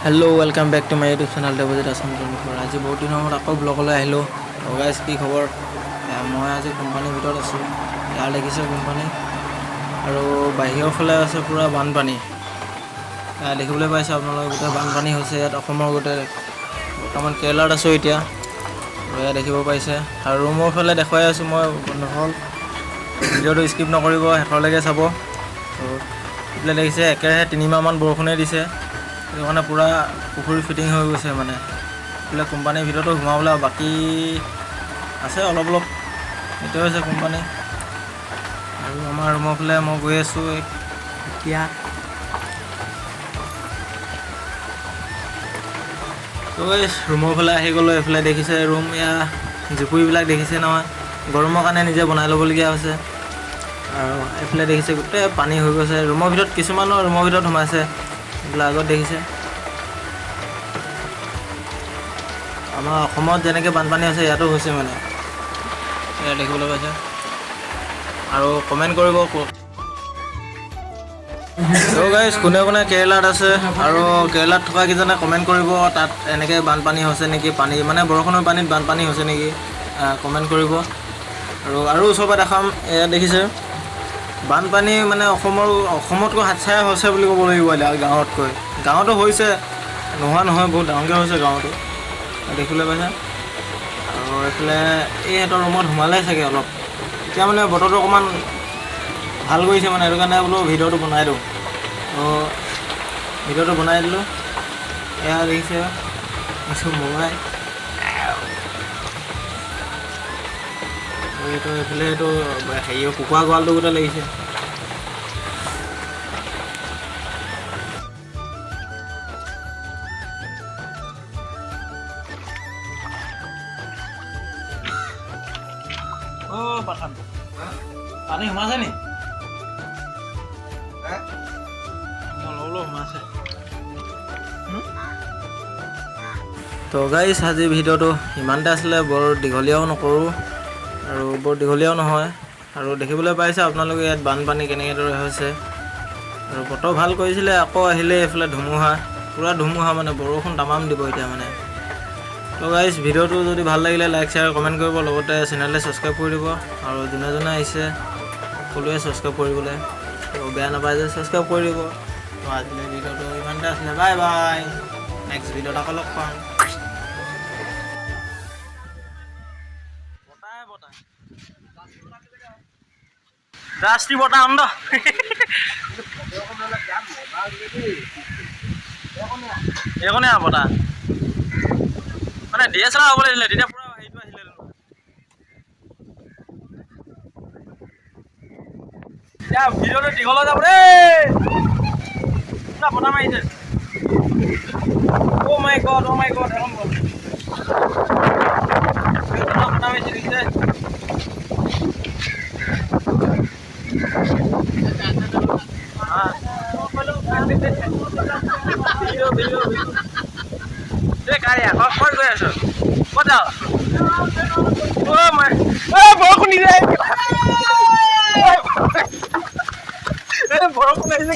Hello welcome back to my YouTube channel Devjit Assam. आज बहुत दिनों मूर्त आको ब्लगলৈ আহিলোঁ। गाइस की खबर मैं आज कोम्पानीर ভিতৰত আছোঁ। ইয়াৰ দেখিছে কোম্পানী আৰু বাহিৰৰ ফালে আছে পুৰা বানপানী। দেখিবলৈ পাইছে আপোনালোকে গোটেই বানপানী হৈছে ইয়াত অসমৰ গোটেই। বৰ্তমান কেৰেলাত আছোঁ এতিয়া। এয়া দেখিব পাইছে আৰু ৰুমৰ ফালে দেখুৱাই আছোঁ মই। নহ'ল ভিডিঅ'টো স্কিপ নকৰিব, শেষলৈকে চাব। এইফালে দেখিছে একেৰাহে 3 মাহমান বৰষুণে দিছে। সেইটো কাৰণে পুৰা পুখুৰী ফিটিং হৈ গৈছে মানে। এইফালে কোম্পানীৰ ভিতৰতো সোমাবলৈ বাকী আছে অলপ অলপ। এইটোৱে হৈছে কোম্পানী আৰু আমাৰ ৰুমৰ ফালে মই গৈ আছোঁ এতিয়া। তো ৰুমৰ ফালে আহি গ'লোঁ। এইফালে দেখিছে ৰুম, এয়া জুপুৰিবিলাক দেখিছে নহয়, গৰমৰ কাৰণে নিজে বনাই ল'বলগীয়া হৈছে। আৰু এইফালে দেখিছে গোটেই পানী হৈ গৈছে। ৰুমৰ ভিতৰত কিছুমানৰ ৰুমৰ ভিতৰত সোমাইছে, এইবিলাক আগত দেখিছে। আমাৰ অসমত যেনেকৈ বানপানী হৈছে ইয়াতো হৈছে মানে, এয়া দেখিবলৈ পাইছে। আৰু কমেণ্ট কৰিব গাইজ কোনে কোনে কেৰেলাত আছে আৰু কেৰেলাত থকা কেইজনে কমেণ্ট কৰিব তাত এনেকৈ বানপানী হৈছে নেকি, পানী মানে বৰষুণৰ পানীত বানপানী হৈছে নেকি কমেণ্ট কৰিব। আৰু ওচৰৰ পৰা দেখাম। এয়া দেখিছে বানপানী মানে অসমতকৈ হাতছায়া হৈছে বুলি ক'ব লাগিব এতিয়া গাঁৱতকৈ। গাঁৱতো হৈছে, নোহোৱা নহয়, বহুত ডাঙৰকৈ হৈছে গাঁৱতো, দেখিবলৈ পাইছে। আৰু এইফালে এই সিহঁতৰ ৰুমত সোমালে চাগে অলপ। এতিয়া মানে বতৰটো অকণমান ভাল কৰিছে মানে, সেইটো কাৰণে বোলো ভিডিঅ'টো বনাই দিওঁ। ভিডিঅ'টো বনাই দিলোঁ। এয়া দেখিছে মোবাইল। এইটো এইফালে এইটো হেৰি কুকুৰা গঁৰালটো গোটেই লাগিছে। পাঠান পানী সোমাইছে নি? সোমাইছে। তো গাইছ আজি ভিডিঅ'টো ইমানতে আছিলে, বৰ দীঘলীয়াও নকৰোঁ আৰু বৰ দীঘলীয়াও নহয়। আৰু দেখিবলৈ পাইছে আপোনালোকে ইয়াত বানপানী কেনেদৰে হৈছে। আৰু বতৰ ভাল কৰিছিলে, আকৌ আহিলে এইফালে ধুমুহা, পূৰা ধুমুহা মানে বৰষুণ তামাম দিব এতিয়া মানে। তো গাইজ ভিডিঅ'টো যদি ভাল লাগিলে লাইক শ্বেয়াৰ কমেণ্ট কৰিব, লগতে চেনেলটো ছাবস্ক্ৰাইব কৰি দিব। আৰু যোনে যোনে আহিছে সকলোৱে ছাবস্ক্ৰাইব কৰিবলৈ, তো বেয়া নাপায় যে ছাবস্ক্ৰাইব কৰি দিব। তো আজিলৈ ভিডিঅ'টো ইমানতে আছিলে। বাই বাই, নেক্সট ভিডিঅ'ত আকৌ লগ পাম। ৰাষ্ট্ৰীয় বঁটা আন এইখনে বঁটা মানে DSLR হ'ব লাগিছিলে, তেতিয়া পুৰা হেৰিটো আহিলে। এতিয়া ভিডিঅ'টো দীঘল হৈ যাব দেই, পুৰা বঁটা মাৰিছে। অ' মাই গড এখন বঁটা মাৰিছে দেখিছে। ক'ত গৈ আছো? ক'ত যাওঁ? বৰষুণ দিছে। বৰষুণ আহিছে।